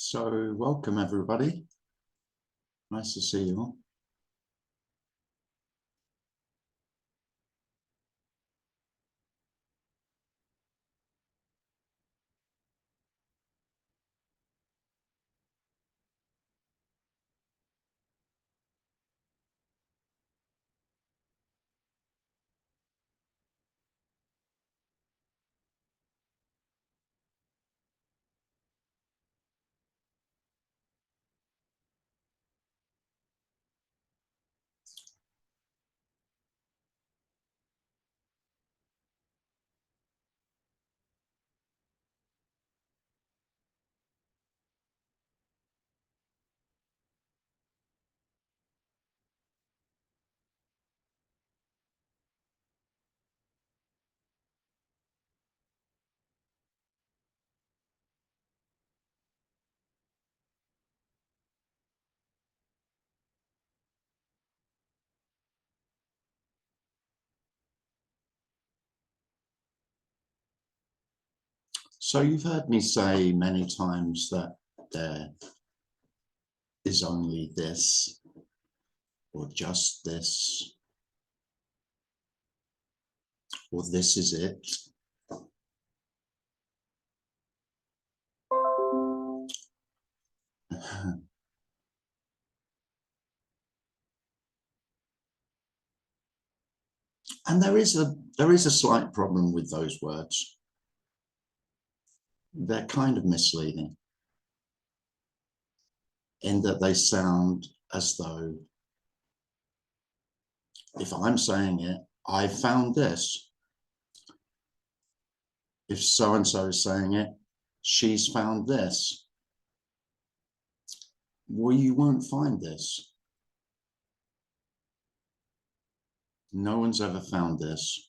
So welcome everybody. Nice to see you all. So you've heard me say many times that there is only this or just this or this is it. And there is a slight problem with those words. They're kind of misleading in that they sound as though if I'm saying it, I found this. If so-and-so is saying it, she's found this. Well, you won't find this. No one's ever found this.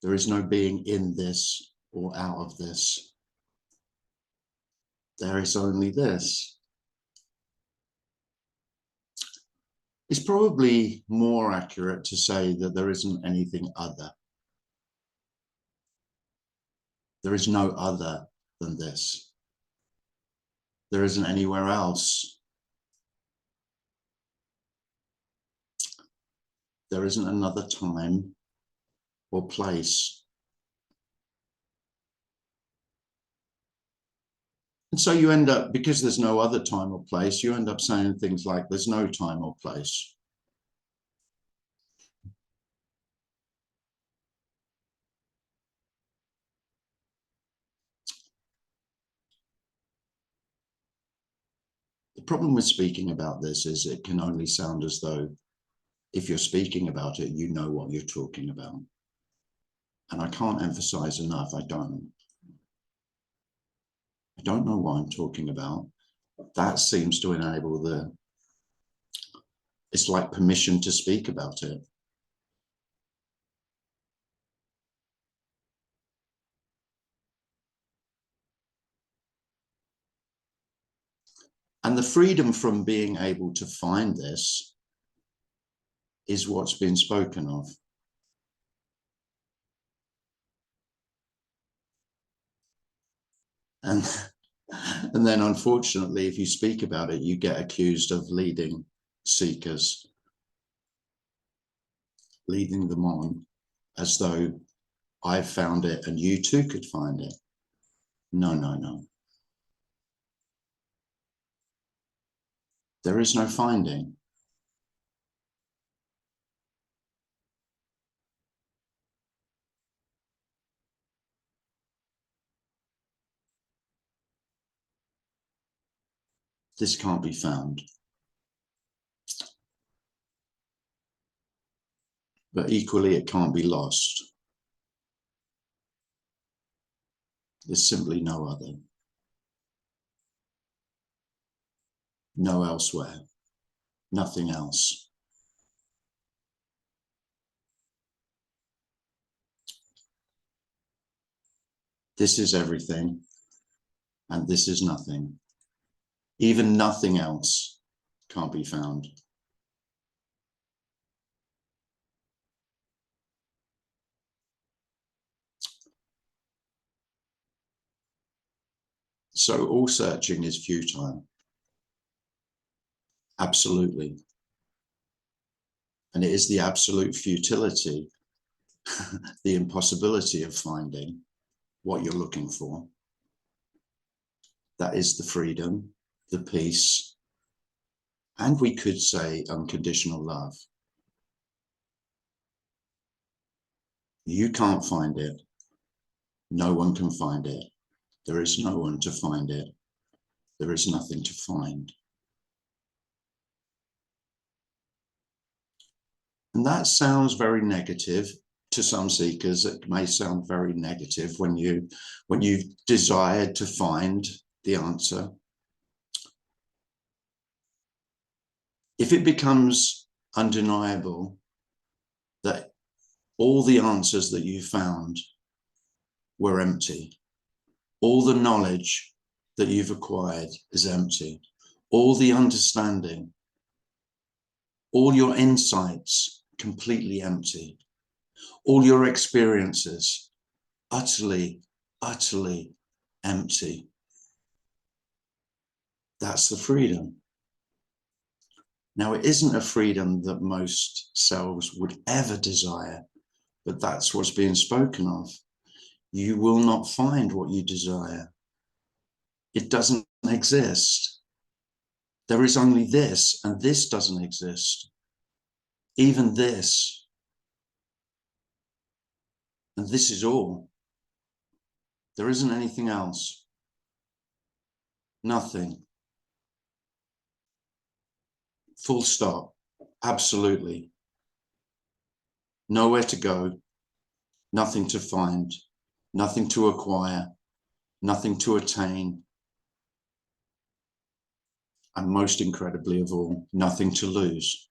There is no being in this or out of this. There is only this. It's probably more accurate to say that there isn't anything other. There is no other than this. There isn't anywhere else. There isn't another time or place. And so you end up, because there's no other time or place, you end up saying things like there's no time or place. The problem with speaking about this is it can only sound as though if you're speaking about it, you know what you're talking about. And I can't emphasize enough, I don't know what I'm talking about. That seems to enable it's like permission to speak about it. And the freedom from being able to find this is what's been spoken of. And then unfortunately, if you speak about it, you get accused of leading seekers, leading them on as though I've found it and you too could find it. No, no, no. There is no finding. This can't be found. But equally, it can't be lost. There's simply no other. No elsewhere. Nothing else. This is everything, and this is nothing. Even nothing else can't be found. So all searching is futile. Absolutely. And it is the absolute futility, the impossibility of finding what you're looking for. That is the freedom, the peace, and we could say unconditional love. You can't find it. No one can find it. There is no one to find it. There is nothing to find. And that sounds very negative to some seekers. It may sound very negative when you've desired to find the answer. If it becomes undeniable that all the answers that you found were empty, all the knowledge that you've acquired is empty, all the understanding, all your insights completely empty, all your experiences utterly, utterly empty. That's the freedom. Now, it isn't a freedom that most selves would ever desire, but that's what's being spoken of. You will not find what you desire. It doesn't exist. There is only this, and this doesn't exist. Even this. And this is all. There isn't anything else. Nothing. Full stop. Absolutely. Nowhere to go. Nothing to find. Nothing to acquire. Nothing to attain. And most incredibly of all, nothing to lose.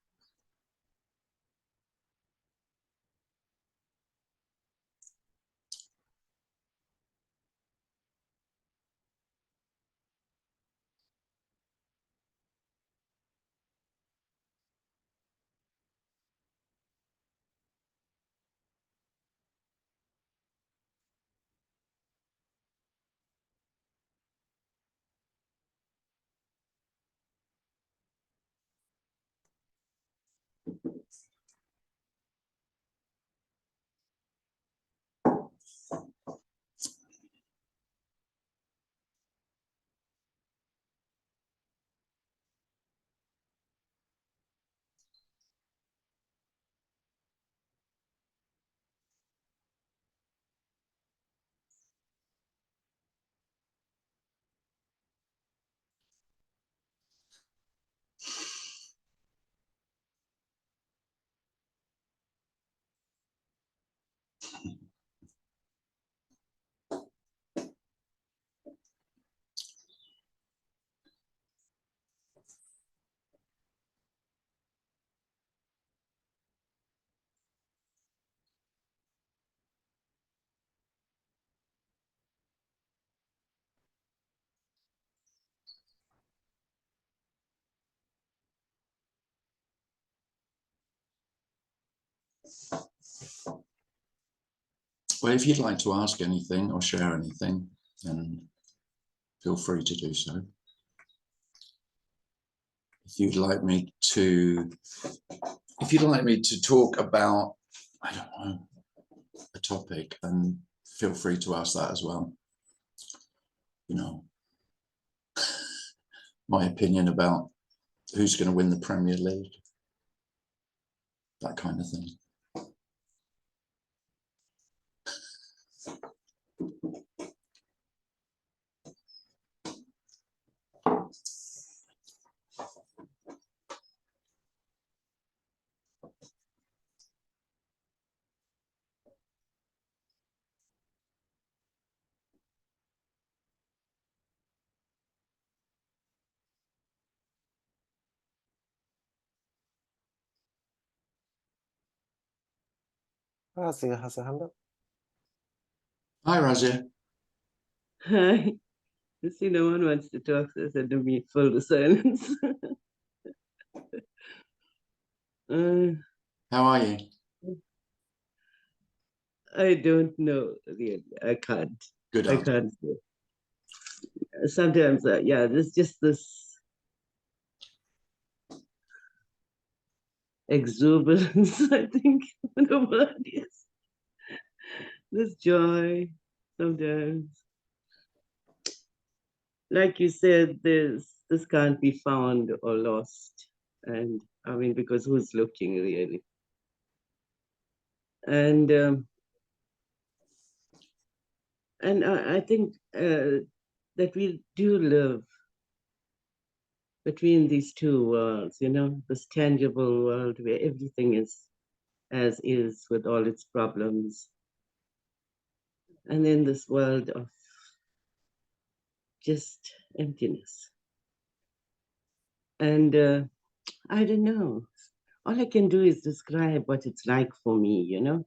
Well, if you'd like to ask anything or share anything, then feel free to do so. If you'd like me to talk about, I don't know, a topic, then feel free to ask that as well. You know, my opinion about who's going to win the Premier League, that kind of thing. Razia has a hand up. Hi, Razia. Hi. You see, no one wants to talk, so I said, do me full of silence. How are you? I don't know. Really. I can't. Good I answer. can't say. sometimes, yeah, there's just this exuberance, I think the word is. This joy, sometimes. Like you said, this can't be found or lost. And I mean, because who's looking really? And I think that we do live between these two worlds, you know, this tangible world where everything is as is with all its problems, and then this world of just emptiness. And I don't know. All I can do is describe what it's like for me, you know?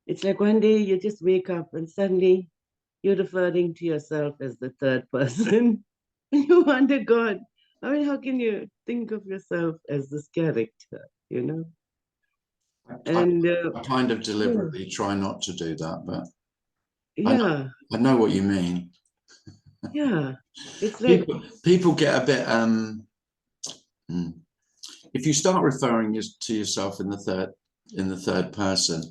It's like one day you just wake up and suddenly you're referring to yourself as the third person. And you wonder, God, I mean, how can you think of yourself as this character, you know? And I kind of yeah, deliberately try not to do that, but yeah, I know what you mean. yeah. It's like, People get a bit if you start referring to yourself in the third person,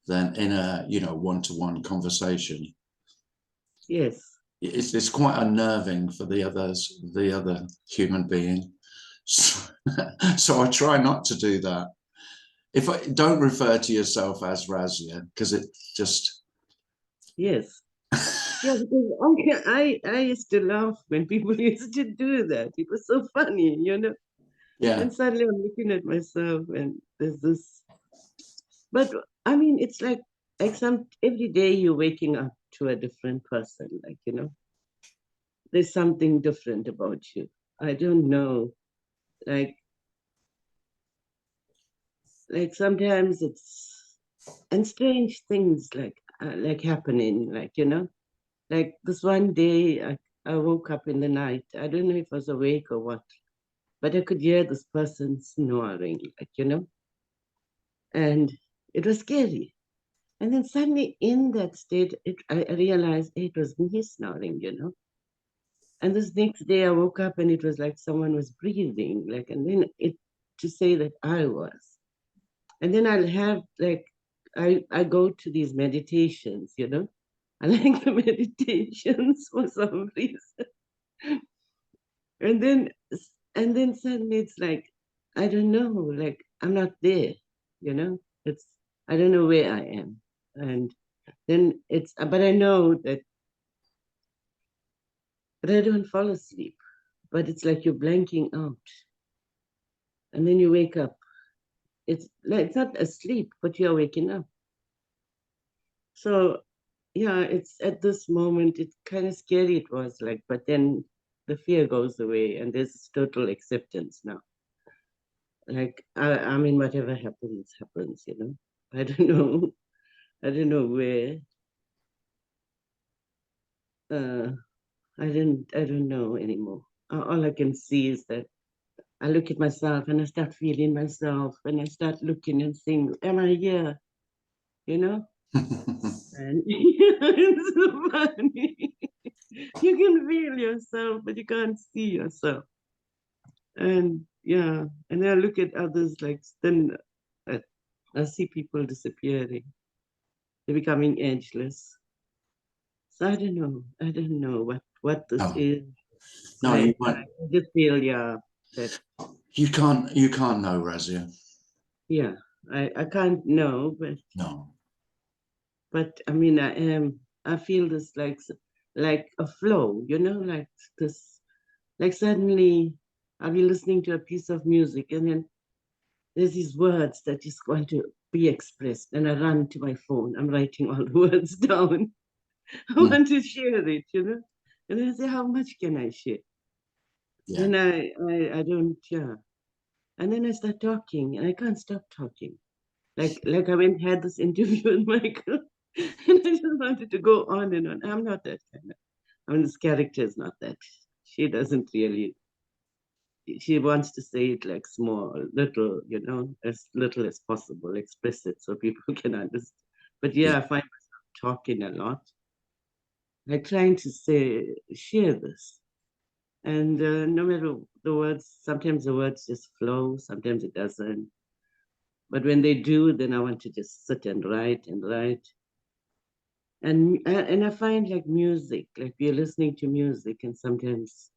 then in a one-to-one conversation, yes, it's quite unnerving for the other human being. So I try not to do that. If I don't refer to yourself as Razia, because it just yes. Yeah, because I used to laugh when people used to do that. It was so funny, you know? yeah. And suddenly I'm looking at myself and there's this, but I mean, it's like some every day you're waking up to a different person, like, you know, there's something different about you. I don't know, like sometimes it's, and strange things like happening, like, you know, like this one day I woke up in the night. I don't know if I was awake or what, but I could hear this person snoring, like, you know, and it was scary. And then suddenly in that state, I realized it was me snoring, you know. And this next day I woke up and it was like someone was breathing, like, and then it to say that I was. And then I'll have like, I go to these meditations, you know. I like the meditations for some reason. And then suddenly it's like, I don't know, like I'm not there, you know. It's, I don't know where I am. And then it's, but I know that, but I don't fall asleep. But it's like you're blanking out. And then you wake up. It's like, it's not asleep, but you're waking up. So yeah, it's at this moment, it's kind of scary it was like, but then the fear goes away and there's total acceptance now. Like, I mean, whatever happens, happens, you know. I don't know. I don't know where. Uh, I don't know anymore. All I can see is that I look at myself and I start feeling myself and I start looking and saying, am I here? You know? And it's so funny. You can feel yourself, but you can't see yourself. And yeah, and then I look at others like, then I see people disappearing. They're becoming ageless. So I don't know. I don't know what this No, is. no, you I won't. just feel, yeah, that, You can't know, Razia. yeah, I can't know, No. but I mean, I feel this like a flow, you know, like this, like suddenly I'll be listening to a piece of music and then there's these words that just want to be expressed and I run to my phone. I'm writing all the words down. I Mm, want to share it, you know, and then I say, how much can I share? yeah. Then I don't, yeah. And then I start talking and I can't stop talking. Like I went had this interview with Michael and I just wanted to go on and on. I'm not that kind of, I mean, this character is not that. She doesn't really, she wants to say it like small, little, you know, as little as possible, express it so people can understand. But Yeah. yeah, I find myself talking a lot. like trying to share this. And no matter the words, sometimes the words just flow, sometimes it doesn't. But when they do, then I want to just sit and write and write. And I find like music, like you're listening to music, and sometimes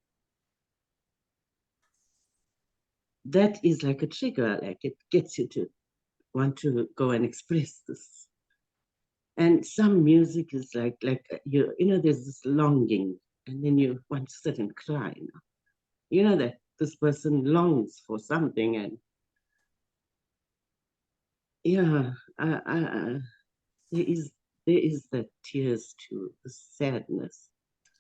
that is like a trigger, like it gets you to want to go and express this. And some music is like there's this longing, and then you want to sit and cry. You know that this person longs for something, and yeah, there is that tears to the sadness.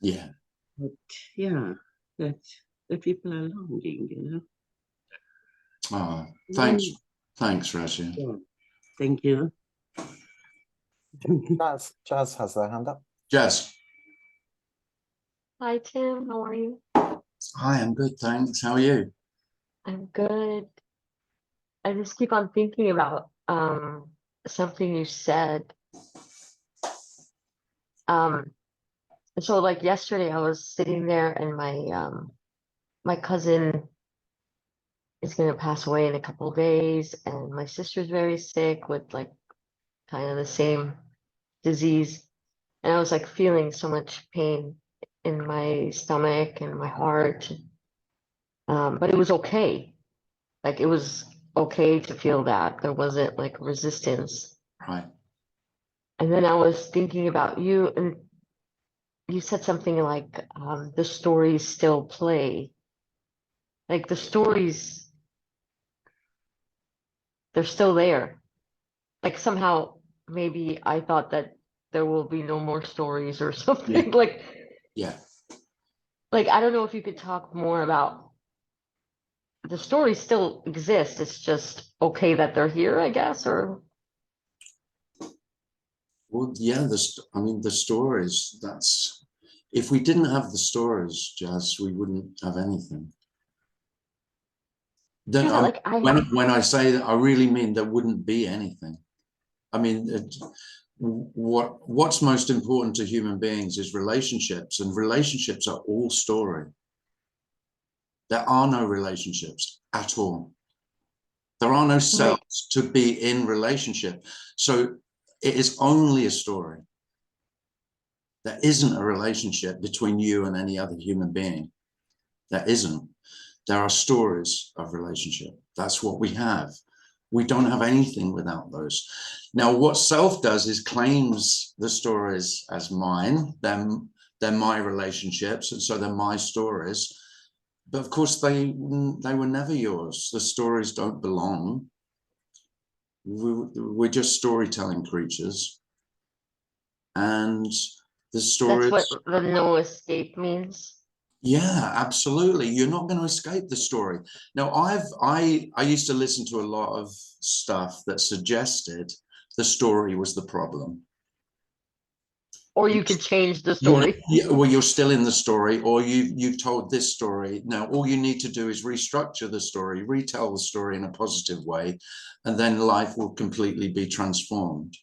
Yeah. But yeah, that people are longing, Oh, thanks. Thanks, Raja. Yeah. Thank you. Jazz has their hand up. Jess. Hi, Tim. How are you? Hi, I'm good, thanks. How are you? I'm good. I just keep on thinking about something you said. So like yesterday I was sitting there and my cousin is gonna pass away in a couple of days, and my sister's very sick with like kind of the same disease. And I was like feeling so much pain in my stomach and my heart. But it was okay. Like it was okay to feel that. There wasn't like resistance. Right. And then I was thinking about you, and you said something like the stories still play. Like the stories, they're still there. Like somehow, maybe I thought that there will be no more stories or something. Yeah. Like I don't know if you could talk more about the stories still exist. It's just okay that they're here, I guess, or Well, yeah, the stories, if we didn't have the stories, Jazz, we wouldn't have anything. Then yeah, like when I say that, I really mean there wouldn't be anything. I mean, what's most important to human beings is relationships, and relationships are all story. There are no relationships at all. There are no selves to be in relationship. So it is only a story. There isn't a relationship between you and any other human being. There isn't. There are stories of relationship. That's what we have. We don't have anything without those. Now, what self does is claims the stories as mine. They're my relationships, and so they're my stories. But of course, they were never yours. The stories don't belong. We're just storytelling creatures. And the stories... That's what the no escape means. Yeah, absolutely. You're not going to escape the story. Now, I used to listen to a lot of stuff that suggested the story was the problem. Or you could change the story. Well, you're still in the story, or you've told this story. Now, all you need to do is restructure the story, retell the story in a positive way, and then life will completely be transformed.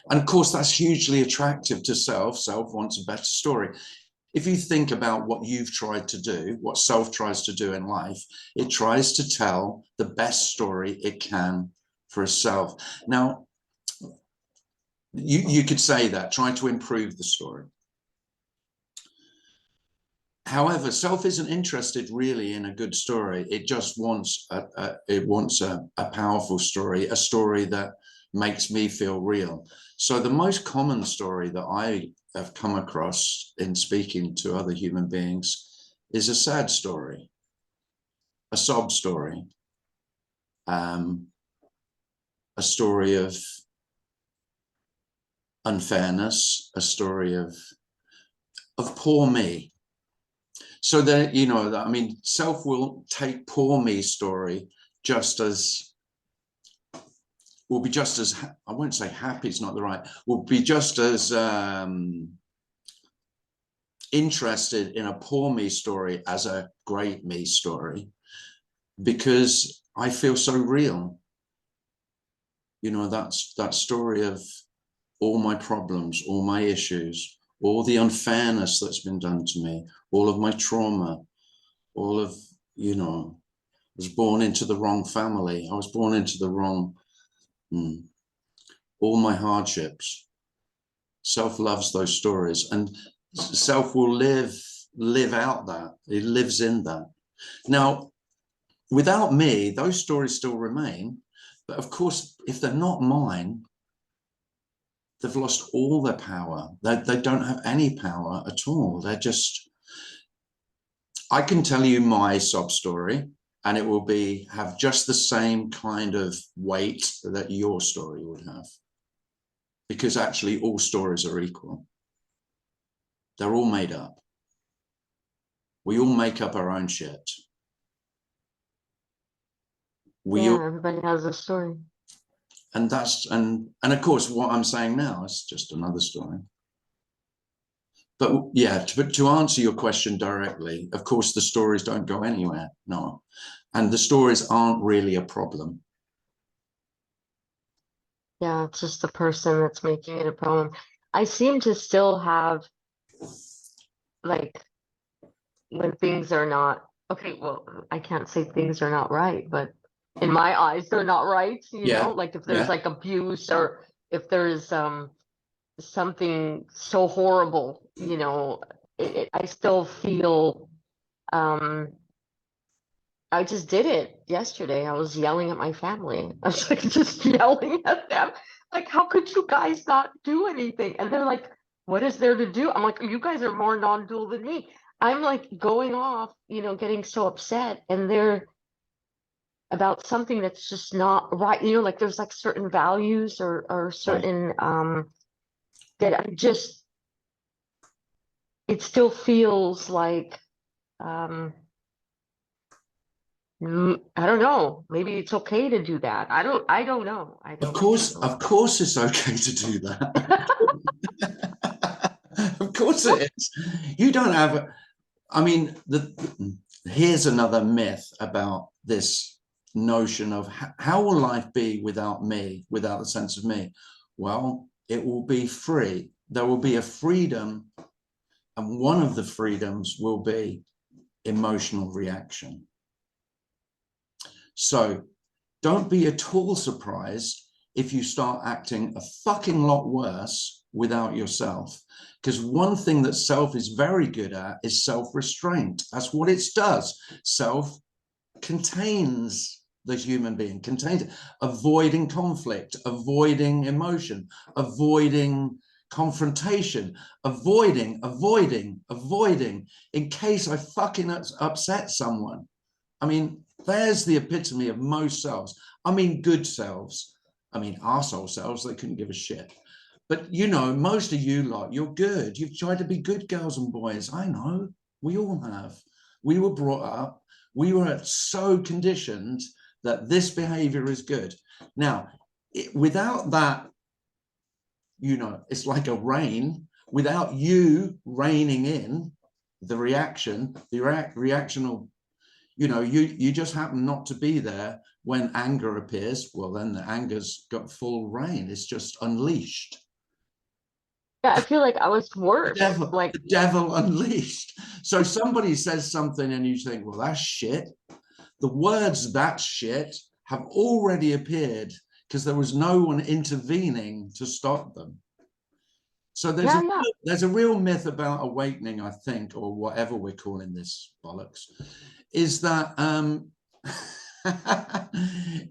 And of course, that's hugely attractive to self. Self wants a better story. If you think about what you've tried to do, what self tries to do in life, it tries to tell the best story it can for itself. Now, you could say that, try to improve the story. However, self isn't interested really in a good story. It just wants a powerful story, a story that makes me feel real. So the most common story that I have come across in speaking to other human beings is a sad story, a sob story, a story of unfairness, a story of poor me. So that, I mean, self will take poor me story will be just as, I won't say happy, it's not the right, will be just as interested in a poor me story as a great me story, because I feel so real. That story of all my problems, all my issues, all the unfairness that's been done to me, all of my trauma, all of, you know, I was born into the wrong family. I was born into the wrong, all my hardships. Self loves those stories, and self will live out that. It lives in that. Now, without me, those stories still remain. But of course, if they're not mine, they've lost all their power. They don't have any power at all. They're just, I can tell you my sob story and it will have just the same kind of weight that your story would have. Because actually all stories are equal. They're all made up. We all make up our own shit. Everybody has a story. And that's, and of course, what I'm saying now is just another story. But yeah, to answer your question directly, of course, the stories don't go anywhere, no. And the stories aren't really a problem. Yeah, it's just the person that's making it a problem. I seem to still have, like, when things are not, okay, well, I can't say things are not right, but in my eyes, they're not right, you know? Like if there's like abuse or if there's something so horrible, you know, I still feel, I just did it yesterday. I was yelling at my family. I was like just yelling at them. Like, how could you guys not do anything? And they're like, what is there to do? I'm like, you guys are more non-dual than me. I'm like going off, you know, getting so upset, and they're about something that's just not right. You know, like there's like certain values or certain that I just, it still feels like I don't know. Maybe it's okay to do that. I don't know. I don't Of course it's okay to do that. Of course it is. You don't have, I mean, here's another myth about this notion of how will life be without me, without the sense of me? Well, it will be free. There will be a freedom, and one of the freedoms will be emotional reaction. So don't be at all surprised if you start acting a fucking lot worse without yourself. Because one thing that self is very good at is self-restraint. That's what it does. Self contains the human being, contains it. Avoiding conflict, avoiding emotion, avoiding confrontation, avoiding, in case I fucking upset someone. I mean, there's the epitome of most selves. I mean, good selves. I mean, arsehole selves, they couldn't give a shit. But, you know, most of you lot, you're good. You've tried to be good girls and boys. I know. We all have. We were brought up. We were so conditioned that this behavior is good. Now, without that, you know, it's like a rain. Without you reining in the reaction, reaction will, you know, you just happen not to be there when anger appears. Well, then the anger's got full reign. It's just unleashed. Yeah, I feel like I was worse. The devil unleashed. So somebody says something and you think, well, that's shit. The words "that's shit" have already appeared because there was no one intervening to stop them. So there's a real myth about awakening, I think, or whatever we're calling this bollocks, is that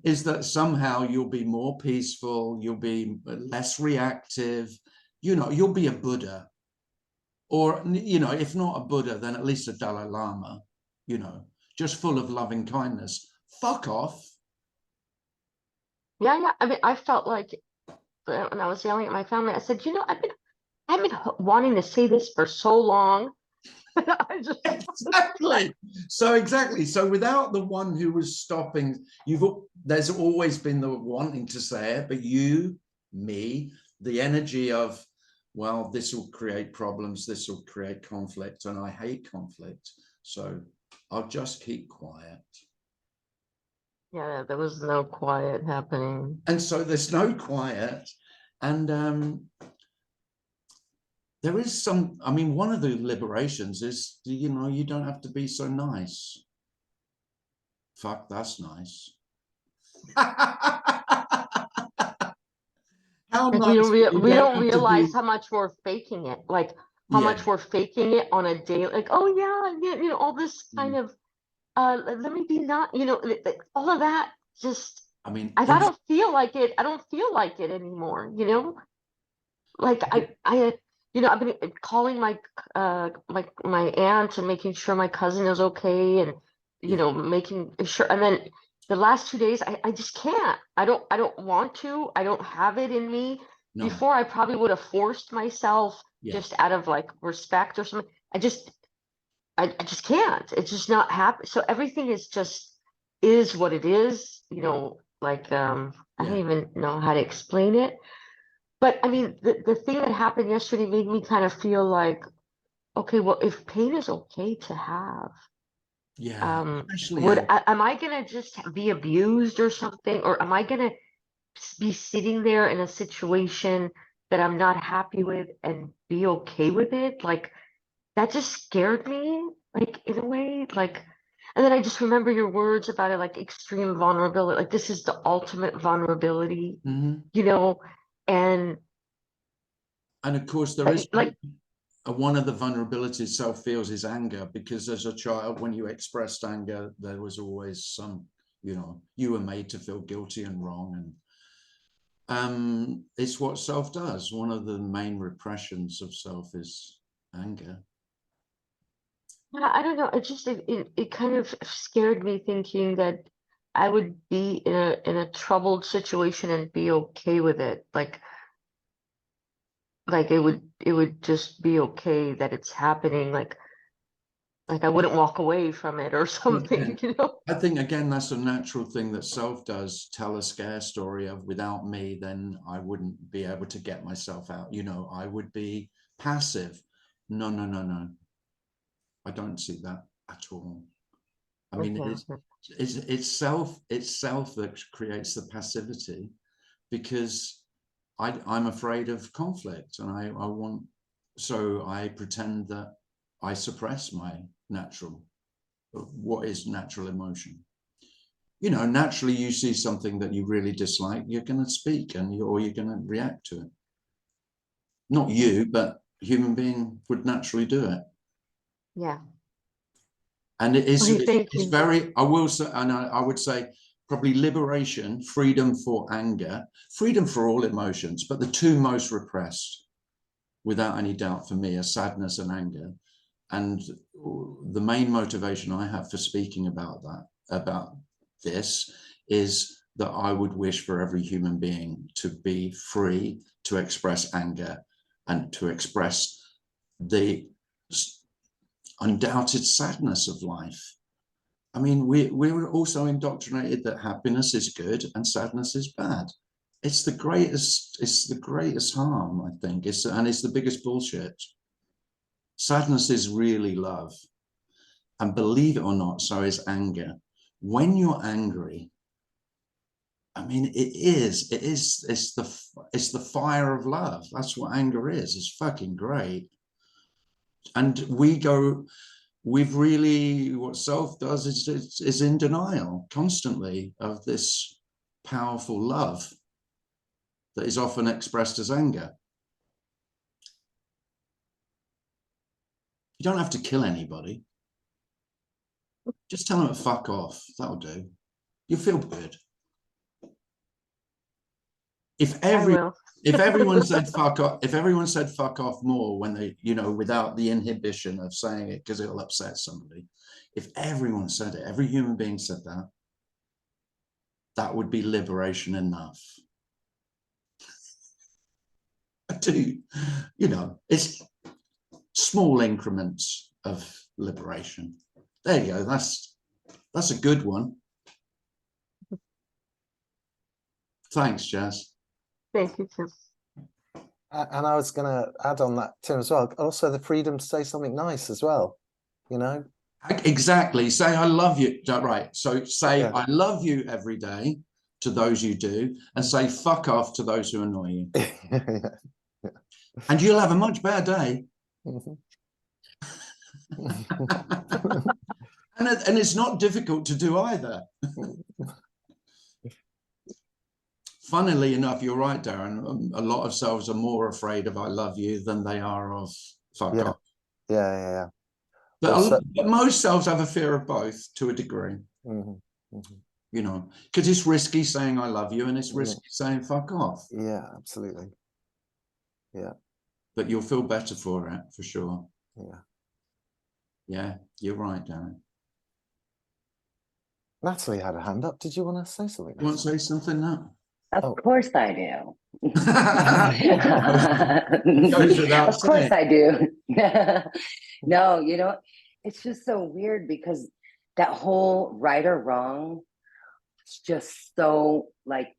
is that somehow you'll be more peaceful, you'll be less reactive, you know, you'll be a Buddha, or, you know, if not a Buddha, then at least a Dalai Lama, you know, just full of loving kindness. Fuck off. Yeah. I mean, I felt like when I was yelling at my family, I said, you know, I've been wanting to say this for so long. Exactly. So without the one who was stopping, there's always been the wanting to say it, but you, me, the energy of, well, this will create problems, this will create conflict, and I hate conflict, so I'll just keep quiet. Yeah, there was no quiet happening. And so there's no quiet, And there is some, I mean, one of the liberations is, you know, you don't have to be so nice. Fuck, that's nice. How Like nice, you we don't don't have to realize be, how much we're faking it. Like how yeah. much we're faking it on a daily. Like, oh yeah, yeah, you know, all this kind of let me be not, you know, all of that. Just I mean, I don't feel like it. I don't feel like it anymore. You know, like you know, I've been calling my aunt and making sure my cousin is okay, and you yeah, know, making sure. And then the last 2 days, I just can't. I don't want to. I don't have it in me. no, Before, I probably would have forced myself yeah, just out of like respect or something. I just can't. It's just not happen. So everything is what it is. You know, like I yeah, don't even know how to explain it. But I mean, the thing that happened yesterday made me kind of feel like, okay, well, if pain is okay to have, yeah, especially, am I gonna just be abused or something, or am I gonna be sitting there in a situation that I'm not happy with and be okay with it? Like that just scared me, like in a way, like. And then I just remember your words about it, like extreme vulnerability, like this is the ultimate vulnerability, mhm. you know, and And of course there is like. one of the vulnerabilities self feels is anger, because as a child, when you expressed anger, there was always some, you know, you were made to feel guilty and wrong. And it's what self does. One of the main repressions of self is anger. Yeah, I don't know. It kind of scared me thinking that I would be in a troubled situation and be okay with it. Like it would just be okay that it's happening. Like I wouldn't walk away from it or something, Again, you know? I think again that's a natural thing that self does. Tell a scare story of, without me, then I wouldn't be able to get myself out. You know, I would be passive. No, no, no, no. I don't see that at all. I mean, Okay. it's self that creates the passivity, because I'm afraid of conflict, and I want, so I pretend that I suppress my natural, what is natural emotion. You know, naturally you see something that you really dislike, you're going to speak, or you're going to react to it. Not you, but a human being would naturally do it. Yeah. And Okay, thank it's you. very, I will say, and I would say probably liberation, freedom for anger, freedom for all emotions, but the two most repressed, without any doubt for me, are sadness and anger. And the main motivation I have for speaking about this, is that I would wish for every human being to be free to express anger and to express the undoubted sadness of life. I mean, we're also indoctrinated that happiness is good and sadness is bad. It's the greatest harm, I think. And it's the biggest bullshit. Sadness is really love. And believe it or not, so is anger. When you're angry, I mean, it's the fire of love. That's what anger is. It's fucking great. And we've really, what self does is in denial constantly of this powerful love that is often expressed as anger. You don't have to kill anybody. Just tell them to fuck off. That'll do. You feel good. If I will. everyone said fuck off, if everyone said fuck off more when they, you know, without the inhibition of saying it because it'll upset somebody, if everyone said it, every human being said that, that would be liberation enough. I do, you know, it's small increments of liberation. There you go. That's a good one. Thanks, Jazz. Thank you, Tim. And I was going to add on that, Tim, as well. Also, the freedom to say something nice as well, you know? Exactly. Say I love you. Right. So say Yeah. I love you every day. to those you do and say fuck off to those who annoy you. Yeah. And you'll have a much better day. Mhm. And it's not difficult to do either. Funnily enough, you're right, Darren. A lot of selves are more afraid of I love you than they are of fuck Yeah. off. Yeah. But, Also, but most selves have a fear of both to a degree, mhm, mhm. you know, because it's risky saying I love you and it's risky saying fuck off. Yeah, absolutely. Yeah. But you'll feel better for it, for sure. Yeah. Yeah, you're right, Darren. Natalie had a hand up. Did you want to say something? You want to say something now? Of course I do. Goes without Of course saying. I do. No, you know, it's just so weird because that whole right or wrong, it's just so like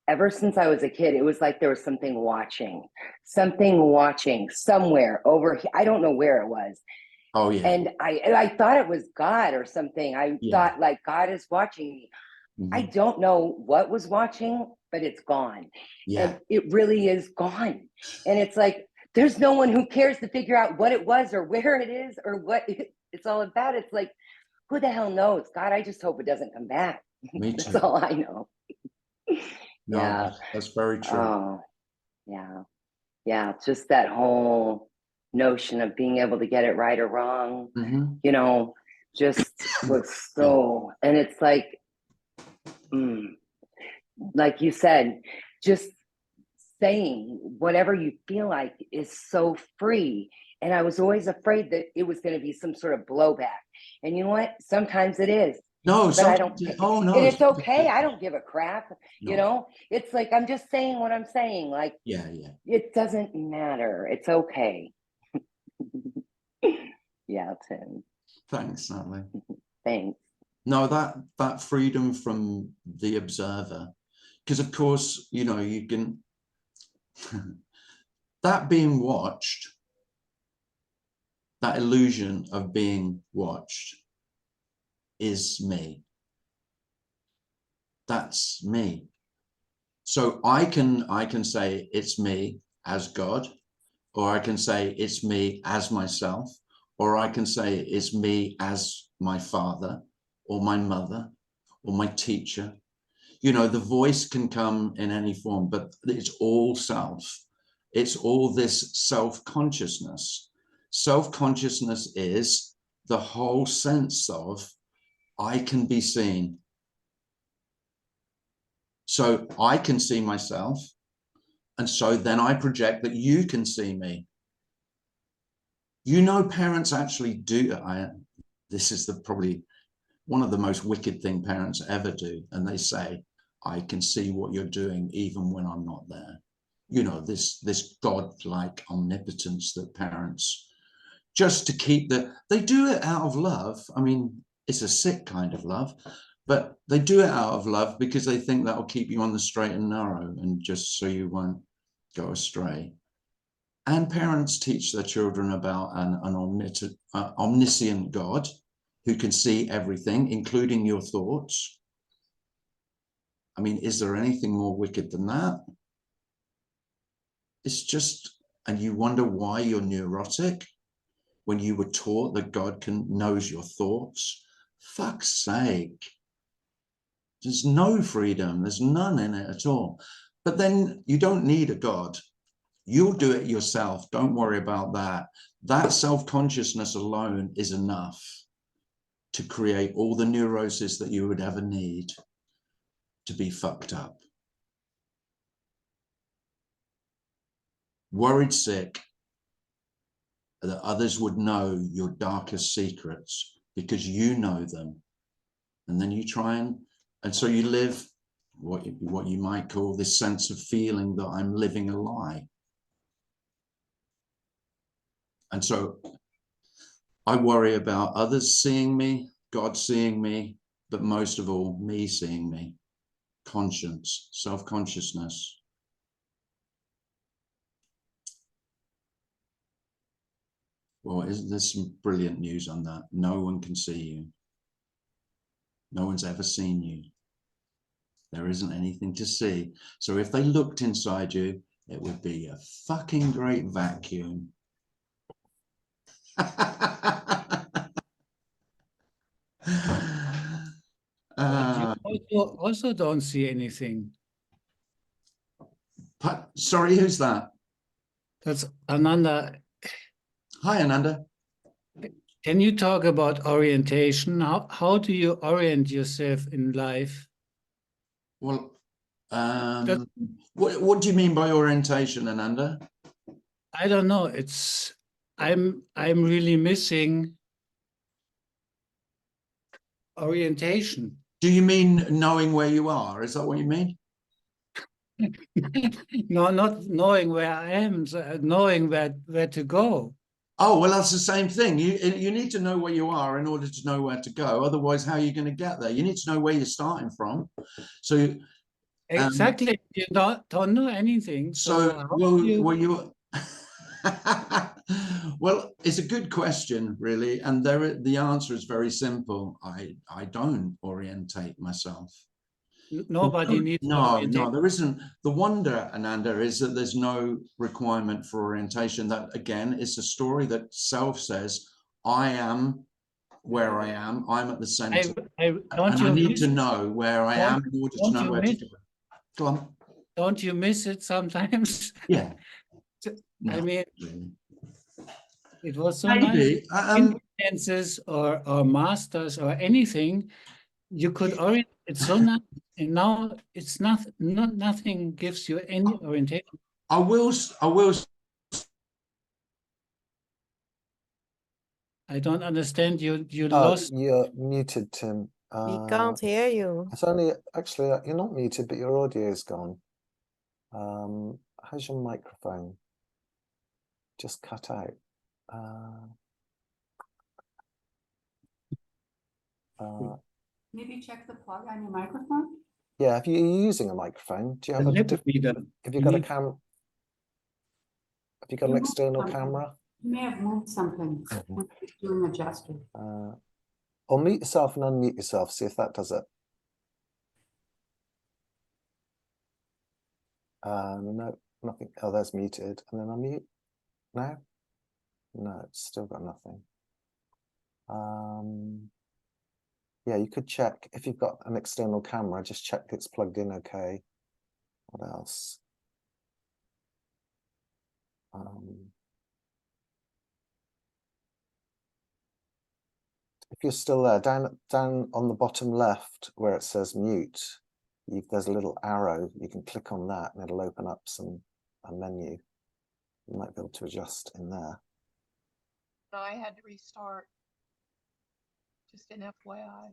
ever since I was a kid, it was like there was something watching somewhere over here. I don't know where it was. Oh yeah. And I thought it was God or something. I thought like God is watching me. I don't know what was watching, but it's gone. Yeah. And it really is gone. And it's like, there's no one who cares to figure out what it was or where it is or what it's all about. It's like, who the hell knows? God, I just hope it doesn't come back. Me too. That's all I know. No, Yeah. that's very true. Oh, yeah. Yeah. Just that whole notion of being able to get it right or wrong, you know, just was so, and it's like you said, just saying whatever you feel like is so free. And I was always afraid that it was going to be some sort of blowback. And you know what? Sometimes it is. No, but I don't. Oh no, and it's okay. I don't give a crap. No. You know, it's like I'm just saying what I'm saying. Like, yeah. it doesn't matter. It's okay. Yeah, Tim. Thanks, Natalie. Thanks. No, that freedom from the observer, because of course, you know, you can that being watched, that illusion of being watched is me. That's me. So I can say it's me as God, or I can say it's me as myself, or I can say it's me as my father or my mother or my teacher. You know, the voice can come in any form, but it's all self. It's all this self-consciousness. Self-consciousness is the whole sense of I can be seen. So I can see myself. And so then I project that you can see me. You know, parents actually do. This is probably one of the most wicked thing parents ever do. And they say, I can see what you're doing even when I'm not there. You know, this God-like omnipotence that parents, just to keep they do it out of love. I mean, it's a sick kind of love, but they do it out of love because they think that'll keep you on the straight and narrow and just so you won't go astray. And parents teach their children about an omniscient God who can see everything, including your thoughts. I mean, is there anything more wicked than that? It's just, and you wonder why you're neurotic when you were taught that God knows your thoughts. Fuck's sake. There's no freedom. There's none in it at all. But then you don't need a God. You'll do it yourself. Don't worry about that. That self-consciousness alone is enough to create all the neuroses that you would ever need to be fucked up. Worried sick that others would know your darkest secrets because you know them. And then you try and so you live what you might call this sense of feeling that I'm living a lie. And so I worry about others seeing me, God seeing me, but most of all, me seeing me. Conscience, self-consciousness. Well, there's some brilliant news on that. No one can see you. No one's ever seen you. There isn't anything to see. So if they looked inside you, it would be a fucking great vacuum. But you also don't see anything. Sorry, who's that? That's Ananda. Hi, Ananda. Can you talk about orientation? How do you orient yourself in life? Well, what do you mean by orientation, Ananda? I don't know. I'm really missing orientation. Do you mean knowing where you are? Is that what you mean? No, not knowing where I am, knowing where to go. Oh, well, that's the same thing. You need to know where you are in order to know where to go. Otherwise, how are you going to get there? You need to know where you're starting from. So Exactly. You don't know anything. So, well, well, it's a good question, really, and the answer is very simple. I don't orientate myself. Nobody needs No, orientation. there isn't. The wonder, Ananda, is that there's no requirement for orientation. That again is a story that self says, I am where I am. I'm at the center, and I need to know where I am in order to know where to go. Go on. Don't you miss it sometimes? Yeah. I mean, it was so Maybe. nice. Influences or masters or anything, you could orient. It's so nice. And now it's nothing gives you any orientation. I will. I don't understand you. You Oh, lost. you're muted, Tim. We can't hear you. It's only actually you're not muted, but your audio is gone. How's your microphone? Just cut out. Maybe check the plug on your microphone. Yeah, if you're using a microphone, do you have have you got a camera? Have you got an external camera? You may have moved something when you're doing a gesture. Or mute yourself and unmute yourself, see if that does it. No, nothing. Oh, there's muted. And then unmute. No? No, it's still got nothing. Yeah, you could check if you've got an external camera, just check it's plugged in okay. What else? If you're still there, down on the bottom left where it says mute, there's a little arrow. You can click on that and it'll open up a menu. You might be able to adjust in there. No, I had to restart. Just an FYI.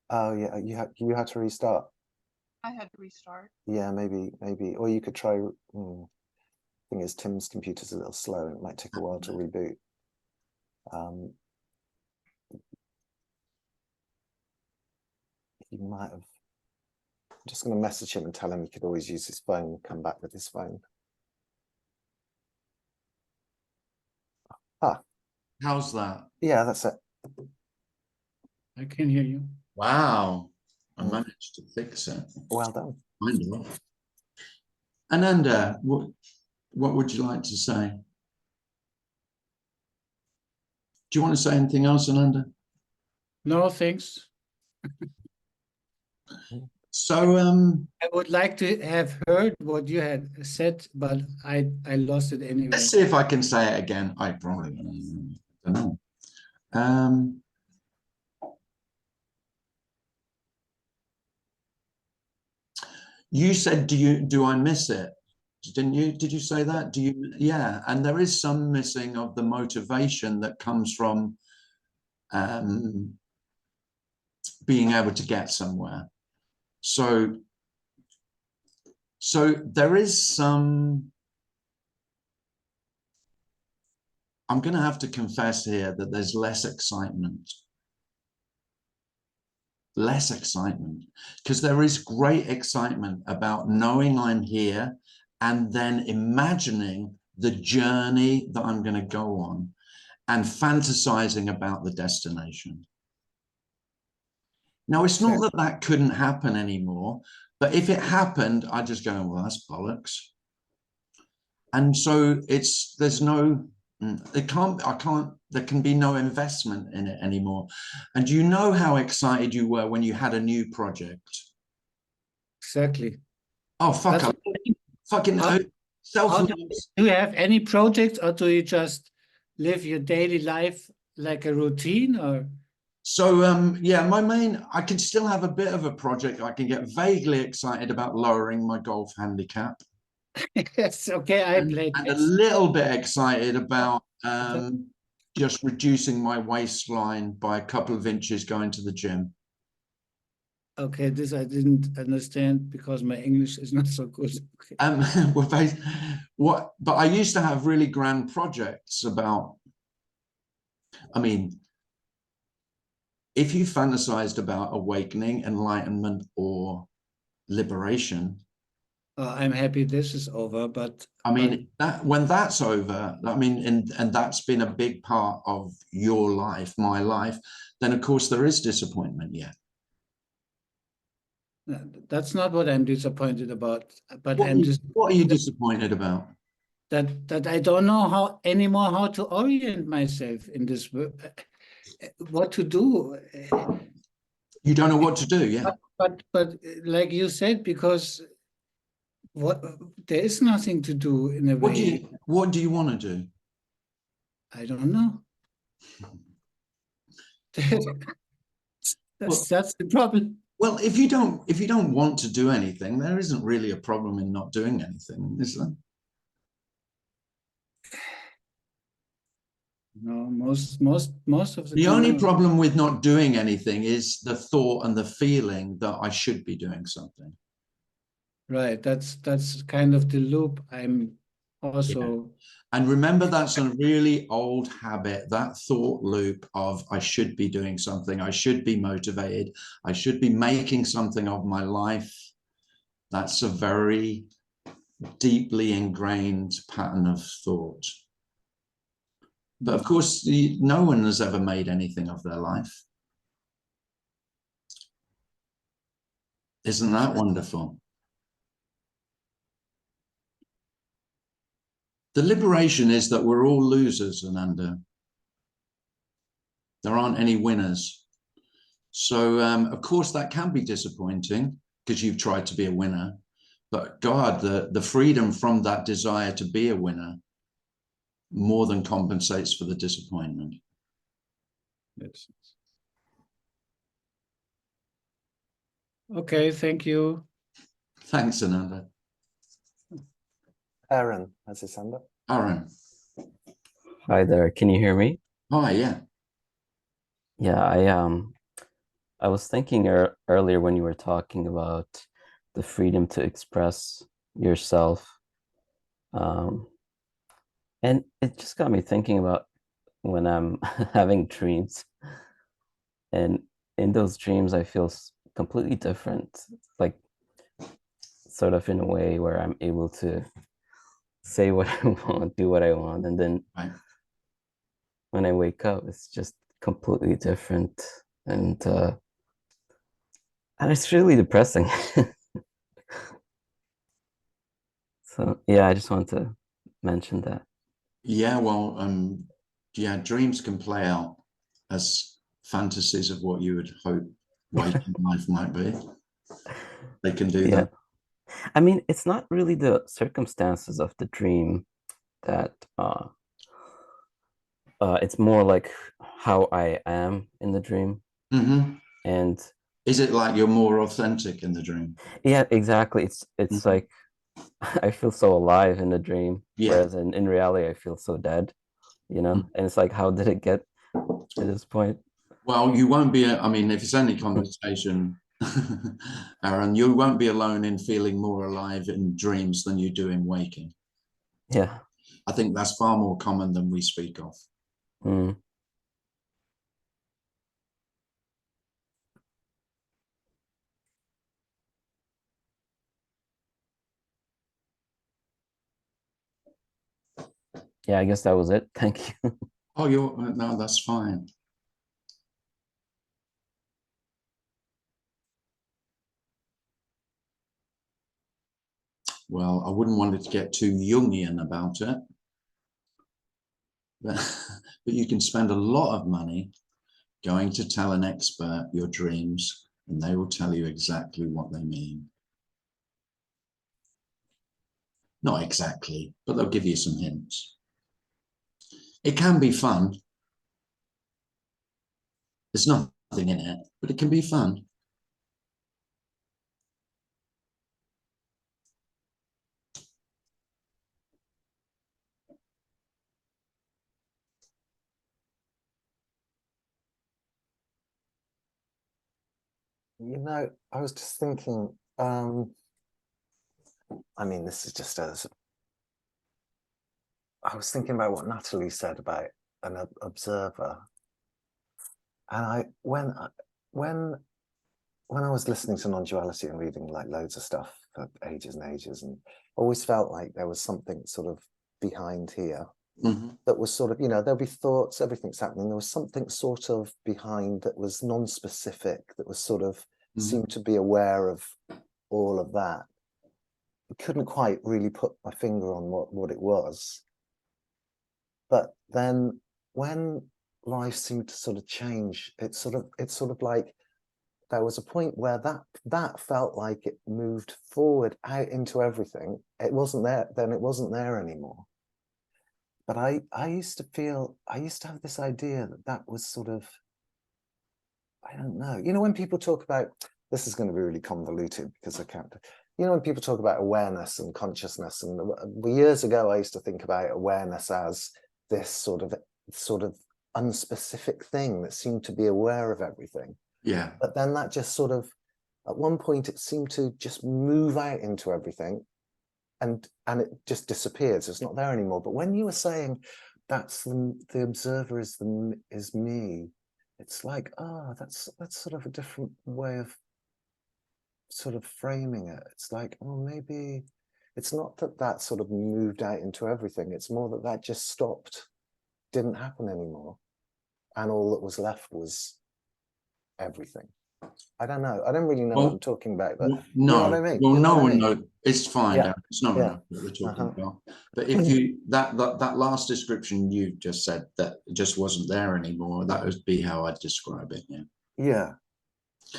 Oh yeah, you had to restart. I had to restart. Yeah, maybe, or you could try. Thing is, Tim's computer's a little slow, and it might take a while to reboot. He might have. I'm just going to message him and tell him he could always use his phone. Come back with his phone. Ah, how's that? Yeah, that's it. I can hear you. Wow, I managed to fix it. Well done. Kind of. Ananda, what would you like to say? Do you want to say anything else, Ananda? No, thanks. So I would like to have heard what you had said, but I lost it anyway. let's see if I can say it again. I probably don't know. You said, do I miss it? Didn't you? Did you say that? Do you? Yeah. And there is some missing of the motivation that comes from being able to get somewhere. So there is some. I'm going to have to confess here that there's less excitement. Less excitement, because there is great excitement about knowing I'm here and then imagining the journey that I'm going to go on and fantasizing about the destination. Now, it's not that couldn't happen anymore. But if it happened, I just go, well, that's bollocks. And so there's no, there can be no investment in it anymore. And you know how excited you were when you had a new project. Exactly. Oh, fuck, That's fucking How- self. do you have any projects, or do you just live your daily life like a routine? Or So yeah, I can still have a bit of a project. I can get vaguely excited about lowering my golf handicap. yes, okay, I play And a chess. little bit excited about just reducing my waistline by a couple of inches going to the gym. Okay, this I didn't understand because my English is not so good. Okay. But I used to have really grand projects about, I mean, if you fantasized about awakening, enlightenment, or liberation, I'm happy this is over, but I mean, that when that's over, I mean, and that's been a big part of your life, my life, then of course there is disappointment, yeah. that's not what I'm disappointed about. But What, I'm just what are you disappointed about? that I don't know how to orient myself in this, what to do. You don't know what to do, yeah. But like you said, because what there is nothing to do in a way. What do you want to do? I don't know. That's the problem. Well, if you don't want to do anything, there isn't really a problem in not doing anything, is there? No, most of the The time. only no. problem with not doing anything is the thought and the feeling that I should be doing something. Right, that's kind of the loop I'm also. And remember, that's a really old habit, that thought loop of I should be doing something, I should be motivated, I should be making something of my life. That's a very deeply ingrained pattern of thought. But of course, no one has ever made anything of their life. Isn't that wonderful? The liberation is that we're all losers, Ananda. There aren't any winners. So, of course, that can be disappointing because you've tried to be a winner. But God, the freedom from that desire to be a winner more than compensates for the disappointment. Yes. Okay, thank you. Thanks, Ananda. Aaron has his hand up. Aaron. Hi there. Can you hear me? Hi, yeah. Yeah, I was thinking earlier when you were talking about the freedom to express yourself. And it just got me thinking about when I'm having dreams. And in those dreams, I feel completely different, like sort of in a way where I'm able to say what I want, do what I want. And then when I wake up, it's just completely different. And it's really depressing. So yeah, I just want to mention that. Yeah, well, yeah, dreams can play out as fantasies of what you would hope waking life might be. They can do that. I mean, it's not really the circumstances of the dream that it's more like how I am in the dream. Mm-hmm. And is it like you're more authentic in the dream? Yeah, exactly. It's like I feel so alive in the dream, whereas in reality I feel so dead, you know. And it's like, how did it get to this point? Well, you won't be, I mean, if it's any conversation, Aaron, you won't be alone in feeling more alive in dreams than you do in waking. Yeah. I think that's far more common than we speak of. Mm. Yeah, I guess that was it. Thank you. Oh, no, that's fine. well, I wouldn't want it to get too Jungian about it. But you can spend a lot of money going to tell an expert your dreams, and they will tell you exactly what they mean. Not exactly, but they'll give you some hints. It can be fun. There's nothing in it, but it can be fun. You know, I was just thinking, I mean, this is just as I was thinking about what Natalie said about an observer. And when I was listening to Non-Duality and reading like loads of stuff for ages and ages, and always felt like there was something sort of behind here that was sort of, you know, there'll be thoughts, everything's happening. There was something sort of behind that was non-specific, that was sort of seemed to be aware of all of that. I couldn't quite really put my finger on what it was. But then when life seemed to sort of change, it's sort of like there was a point where that felt like it moved forward out into everything. It wasn't there, then it wasn't there anymore. But I used to have this idea that was sort of, I don't know, you know, when people talk about, this is going to be really convoluted because I can't, you know, when people talk about awareness and consciousness, and years ago I used to think about awareness as this sort of unspecific thing that seemed to be aware of everything. Yeah. But then that just sort of, at one point it seemed to just move out into everything, and it just disappeared. So it's not there anymore. But when you were saying that's the observer is me, it's like, oh, that's sort of a different way of sort of framing it. It's like, oh, maybe it's not that sort of moved out into everything. It's more that just stopped, didn't happen anymore, and all that was left was everything. I don't know. I don't really know what I'm talking about, but no, you know what I mean? Well, you know no what I one mean? knows. It's fine. Yeah. It's no one knows what we're talking about. But if you that last description you just said, that it just wasn't there anymore, that would be how I'd describe it. Yeah. Yeah.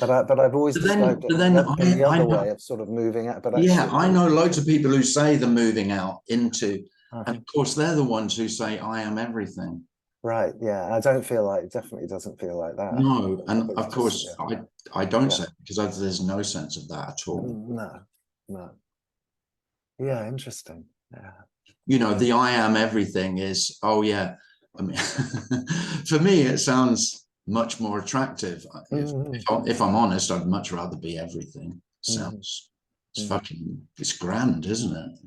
But I've always described it in the other way of sort of moving out. But yeah, I know loads of people who say they're moving out into, and of course they're the ones who say I am everything. Right. Yeah. I don't feel like, it definitely doesn't feel like that. No, and of course I don't say it because there's no sense of that at all. No. Yeah. Interesting. Yeah. You know, the I am everything is, oh yeah. I mean, for me, it sounds much more attractive. If I'm honest, I'd much rather be everything. Sounds, it's grand, isn't it?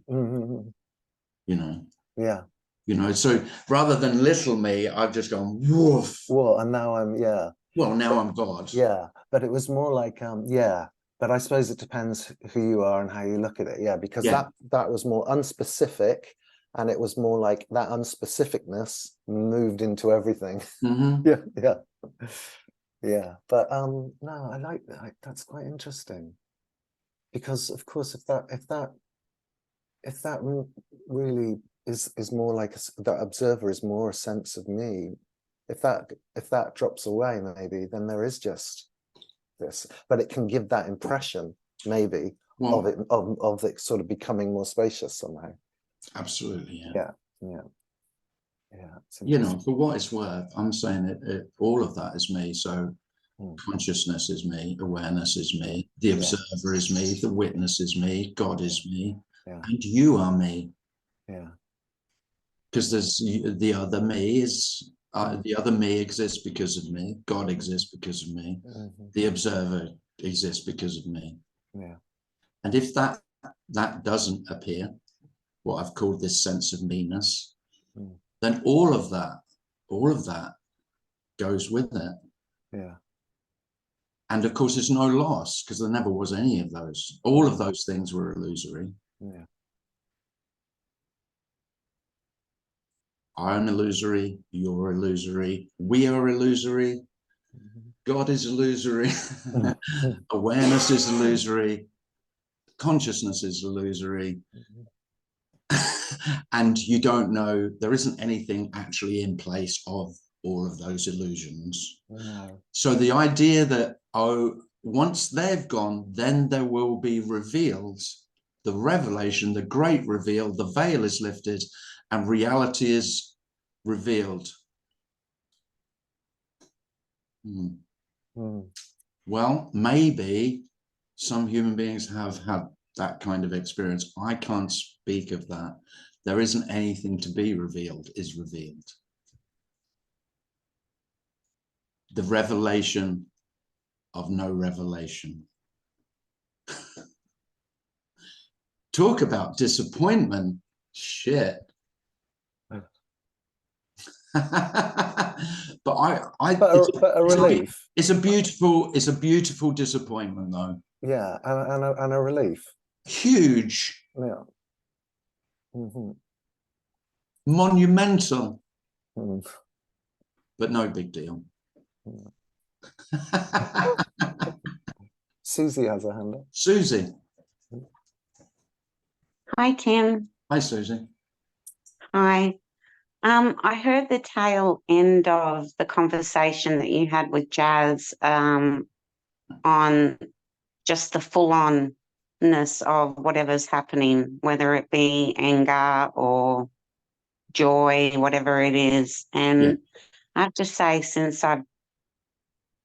You know? Yeah. You know, so rather than little me, I've just gone, woof. Well, and now I'm, well, now I'm God. Yeah. But it was more like, but I suppose it depends who you are and how you look at it. Yeah. Because that was more unspecific. And it was more like that unspecificness moved into everything. Yeah. But no, I like that. That's quite interesting. Because of course, if that really is more like that observer is more a sense of me, if that drops away, maybe then there is just this. But it can give that impression, maybe, of it sort of becoming more spacious somehow. Absolutely, yeah. You know, for what it's worth, I'm saying all of that is me. So consciousness is me, awareness is me, the observer is me, the witness is me, God is me, and you are me. Yeah. Because there's the other me is the other me exists because of me. God exists because of me. The observer exists because of me. Yeah. And if that doesn't appear, what I've called this sense of meanness, then all of that goes with it. Yeah. And of course, it's no loss because there never was any of those. All of those things were illusory. Yeah. I'm illusory. You're illusory. We are illusory. God is illusory. Awareness is illusory. consciousness is illusory. And you don't know, there isn't anything actually in place of all of those illusions. No. So the idea that, oh, once they've gone, then there will be revealed the revelation, the great reveal, the veil is lifted and reality is revealed. Well, maybe some human beings have had that kind of experience. I can't speak of that. There isn't anything to be revealed, is revealed. The revelation of no revelation. Talk about disappointment. Shit. but a relief. It's a beautiful disappointment, though. Yeah, and a relief. Huge. Yeah. Monumental. But no big deal. Susie has a hand up. Susie. Hi, Tim. Hi, Susie. Hi. I heard the tail end of the conversation that you had with Jazz on just the full-onness of whatever's happening, whether it be anger or joy, whatever it is. And I have to say, since I've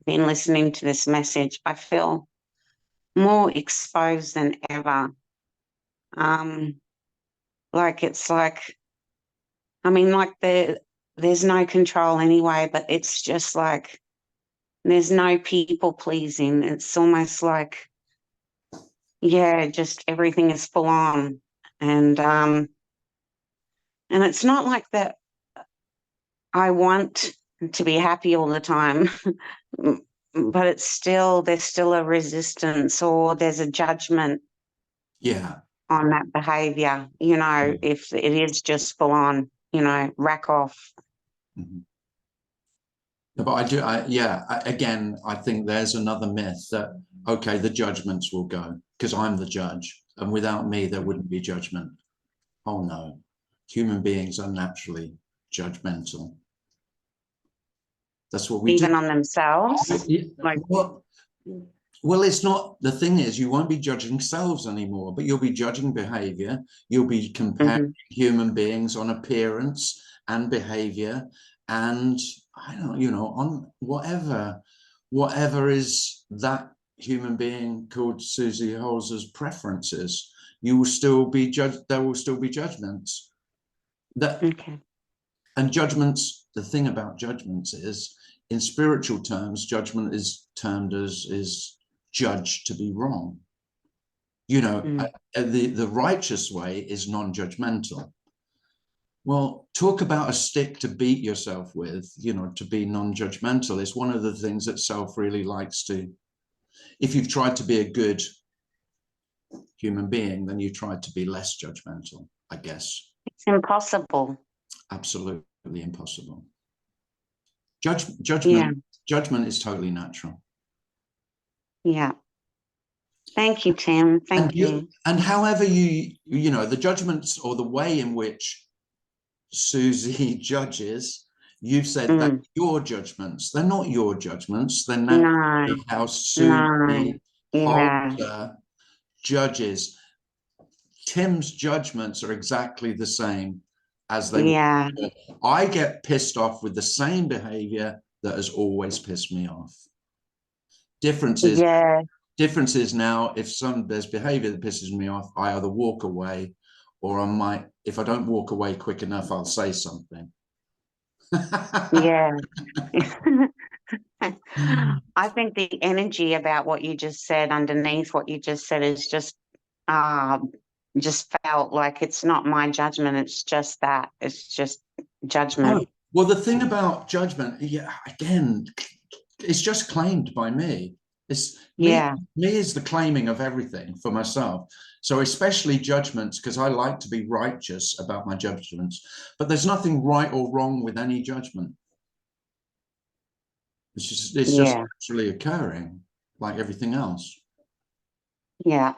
been listening to this message, I feel more exposed than ever. There's no control anyway, but it's just like there's no people pleasing. It's almost like, yeah, just everything is full on. And it's not like that I want to be happy all the time, but there's still a resistance, or there's a judgment on that behavior, if it is just full on, rack off. But again, I think there's another myth that, okay, the judgments will go because I'm the judge, and without me, there wouldn't be judgment. Oh no, human beings are naturally judgmental. That's what we even do. on themselves. Well, it's not, the thing is, you won't be judging selves anymore, but you'll be judging behavior. You'll be comparing human beings on appearance and behavior, and I don't know, on whatever is that human being called Susie Holz's preferences. You will still be judged. There will still be judgments. And judgments, the thing about judgments is, in spiritual terms, judgment is termed is judged to be wrong. The righteous way is non-judgmental. Well, talk about a stick to beat yourself with, to be non-judgmental is one of the things that self really likes to. If you've tried to be a good human being, then you try to be less judgmental, I guess. It's impossible. Absolutely impossible. Judgment is totally natural. Yeah. Thank you, Tim. Thank you. And however the judgments or the way in which Susie judges, you've said that your judgments, they're not your judgments. They're not how Susie Holzer judges. Tim's judgments are exactly the same as they were. I get pissed off with the same behavior that has always pissed me off. Difference is now, if there's behavior that pisses me off, I either walk away, or I might, if I don't walk away quick enough, I'll say something. I think the energy about what you just said, underneath what you just said, is just felt like it's not my judgment. It's just that. It's just judgment. Well, the thing about judgment, again, it's just claimed by me. It's me is the claiming of everything for myself. So especially judgments, because I like to be righteous about my judgments, but there's nothing right or wrong with any judgment. It's just actually occurring like everything else. Yeah.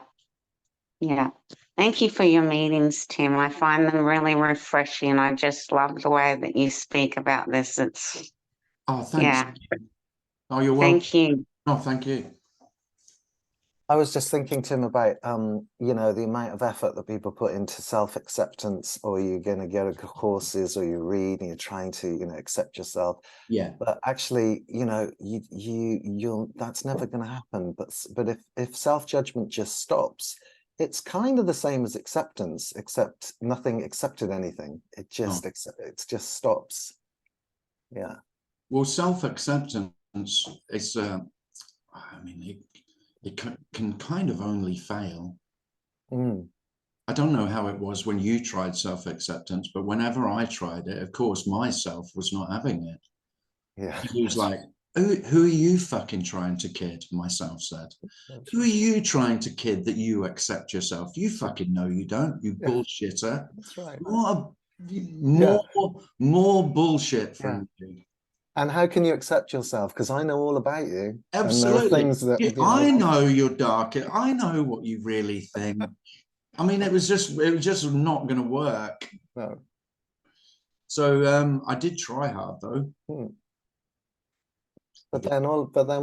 Yeah. Thank you for your meetings, Tim. I find them really refreshing. I just love the way that you speak about this. It's, Oh, thanks. yeah. Oh, you're welcome. Thank you. Oh, thank you. I was just thinking, Tim, about you know, the amount of effort that people put into self-acceptance, or you're going to go to courses, or you read and you're trying to, you know, accept yourself. Yeah. But actually, you know, you'll that's never going to happen. But if self-judgment just stops, it's kind of the same as acceptance, except nothing accepted anything. It just it just stops. Yeah. Well, self-acceptance is, I mean, it can kind of only fail. Mm. I don't know how it was when you tried self-acceptance, but whenever I tried it, of course, myself was not having it. Yeah. He was like, who are you fucking trying to kid? Myself said. Who are you trying to kid that you accept yourself? You fucking know you don't, you bullshitter. That's right. What more bullshit from you. And how can you accept yourself? Because I know all about you. Absolutely. And there are things that, Yeah, you know, I know you're dark. I know what you really think. I mean, it was just not going to work. No. So I did try hard though. But then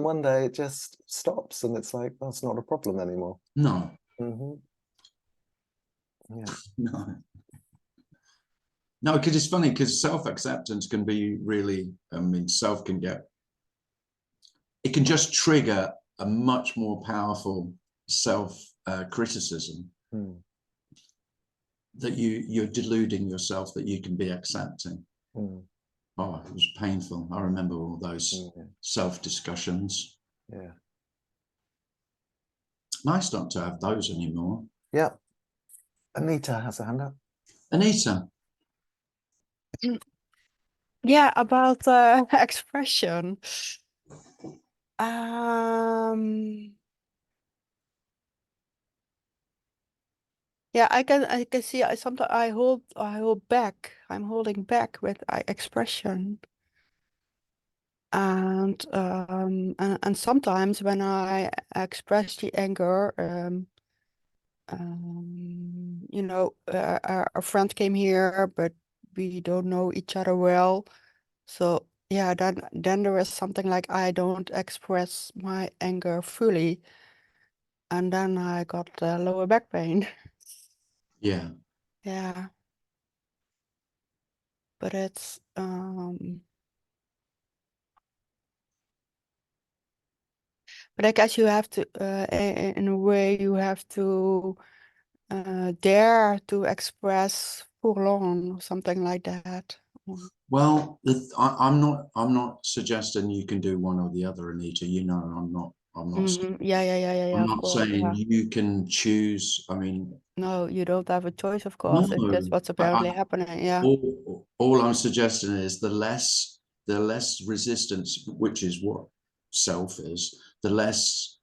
one day it just stops, and it's like, that's not a problem anymore. No. Yeah. No, because it's funny, because self-acceptance can be really, I mean, it can just trigger a much more powerful self-criticism that you're deluding yourself that you can be accepting. Oh, it was painful. I remember all those self-discussions. Yeah. Nice not to have those anymore. Yeah. Anita has a hand up. Anita. Yeah, about expression. Yeah, I can see sometimes I hold back. I'm holding back with expression. And sometimes when I express the anger, you know, a friend came here, but we don't know each other well. So yeah, then there is something like I don't express my anger fully, and then I got lower back pain. Yeah. Yeah. But it's but I guess you have to in a way you have to dare to express for long, something like that. Well, I'm not suggesting you can do one or the other, Anita. You know, I'm not. Yeah, I'm of not course, saying yeah. you can choose. I mean, No, you don't have a choice, of no. course. It's just what's apparently happening. Yeah. All I'm suggesting is the less resistance, which is what self is, the less.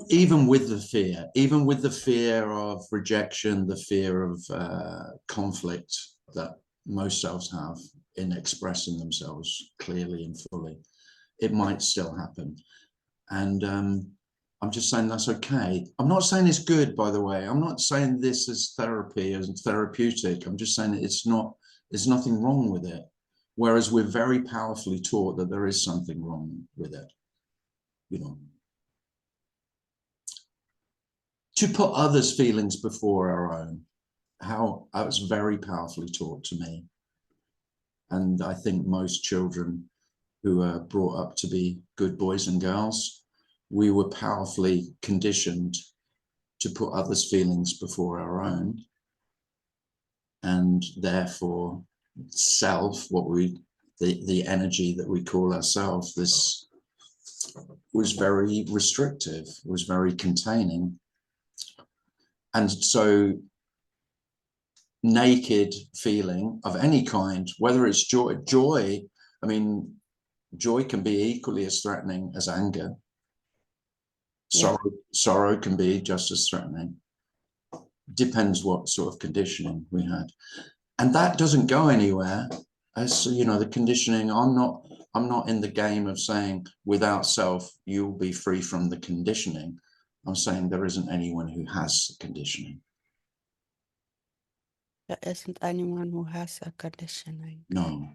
Even with the fear of rejection, the fear of conflict that most selves have in expressing themselves clearly and fully, it might still happen. And I'm just saying that's okay. I'm not saying it's good, by the way. I'm not saying this is therapy as therapeutic. I'm just saying there's nothing wrong with it. Whereas we're very powerfully taught that there is something wrong with it, you know. To put others' feelings before our own, how I was very powerfully taught to me. And I think most children who are brought up to be good boys and girls, we were powerfully conditioned to put others' feelings before our own. And therefore self, the energy that we call ourselves, this was very restrictive, was very containing. And so naked feeling of any kind, whether it's joy, I mean, joy can be equally as threatening as anger. Sorrow can be just as threatening. Depends what sort of conditioning we had. And that doesn't go anywhere. As you know, the conditioning, I'm not in the game of saying without self, you'll be free from the conditioning. I'm saying there isn't anyone who has conditioning. There isn't anyone who has a conditioning. No.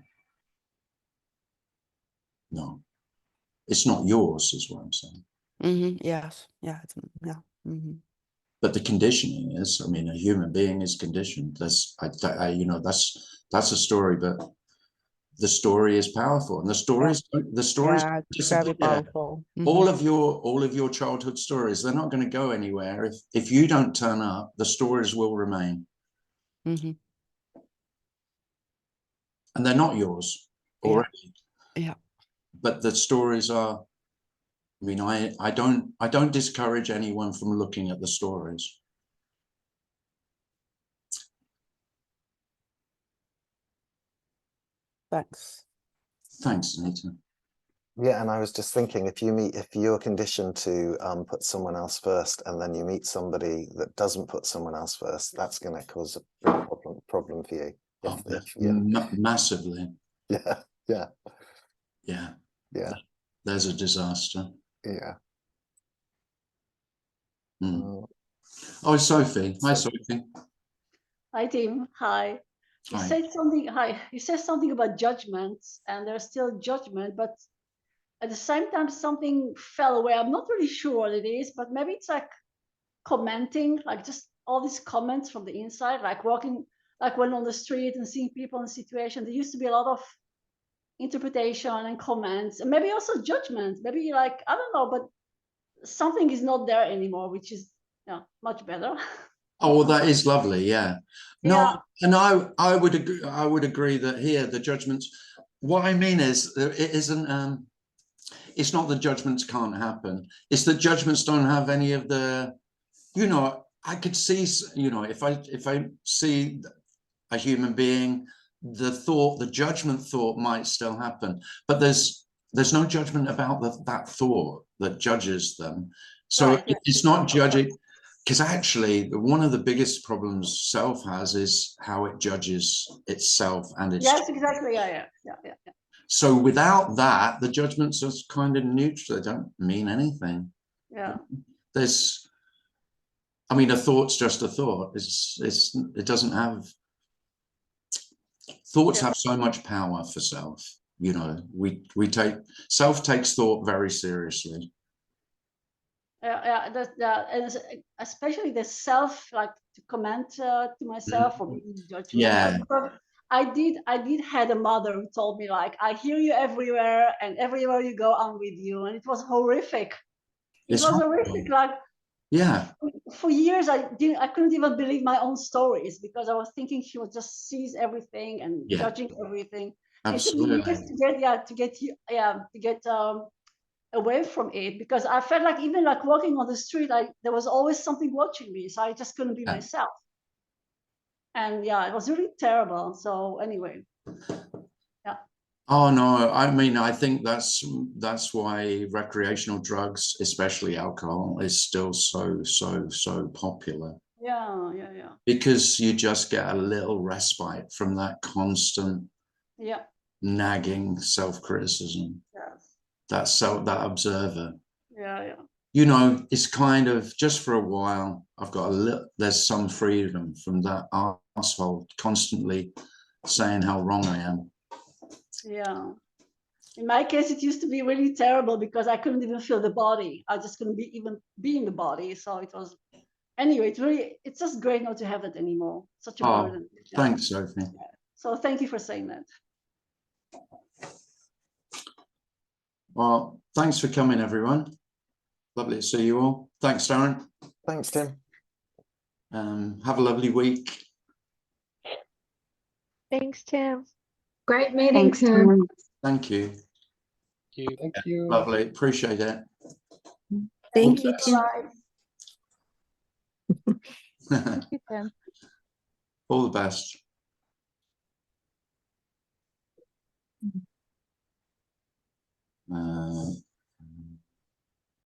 No. It's not yours, is what I'm saying. Yes. Yeah. Yeah. But the conditioning is, I mean, a human being is conditioned. That's, you know, that's a story, but the story is powerful, and the stories Yeah, it's very disappear. powerful. All of your childhood stories, they're not going to go anywhere. If you don't turn up, the stories will remain, and they're not yours already. Yeah. But the stories are. I mean, I don't discourage anyone from looking at the stories. Thanks. Thanks, Anita. Yeah, and I was just thinking, if you're conditioned to put someone else first, and then you meet somebody that doesn't put someone else first, that's going to cause a big problem for you. Massively. Yeah, yeah, Yeah. yeah. There's a disaster. Yeah. Oh, Sophie. Hi, Sophie. Hi, Tim. Hi. You Hi. said something. Hi. You said something about judgments, and there's still judgment, but at the same time, something fell away. I'm not really sure what it is, but maybe it's like commenting, like just all these comments from the inside, like walking, like when on the street and seeing people in a situation. There used to be a lot of interpretation and comments, and maybe also judgment. Maybe like I don't know, but something is not there anymore, which is much better. Oh, well, that is lovely. Yeah. No, Yeah. and I would agree. I would agree that here the judgments. What I mean is, it isn't. It's not that judgments can't happen. It's that judgments don't have any of the. You know, I could see. You know, if I see a human being, the judgment thought might still happen, but there's no judgment about that thought that judges them. So Right, it's not judging. Because actually, one of the biggest problems self has is how it judges itself and its. Yes, exactly. Yeah. So without that, the judgments are kind of neutral. They don't mean anything. Yeah. I mean, a thought's just a thought. It doesn't have. Thoughts have so much power for self. You know, self takes thought very seriously. And especially the self, like to comment to myself or being judgmental. Yeah. I did had a mother who told me like, I hear you everywhere, and everywhere you go, I'm with you, and it was horrific. It was horrific. Like, yeah. For years, I couldn't even believe my own stories because I was thinking she was just sees everything and judging everything. Absolutely. It took me years to get away from it, because I felt like even like walking on the street, there was always something watching me, so I just couldn't be myself. And it was really terrible. So anyway, Oh no, I mean, I think that's why recreational drugs, especially alcohol, is still so popular. Yeah. Because you just get a little respite from that constant nagging self-criticism. Yes. That observer. Yeah. You know, it's kind of just for a while. I've got there's some freedom from that asshole constantly saying how wrong I am. Yeah. In my case, it used to be really terrible because I couldn't even feel the body. I just couldn't even be in the body. So it was, anyway, it's just great not to have that anymore. Such a burden. Thanks, Sophie. So thank you for saying that. Well, thanks for coming, everyone. Lovely to see you all. Thanks, Darren. Thanks, Tim. Have a lovely week. Thanks, Tim. Great meeting, Tim. Thank you. Thank you. Lovely. Appreciate it. Thank you, Tim. Thank you, Tim. All the best.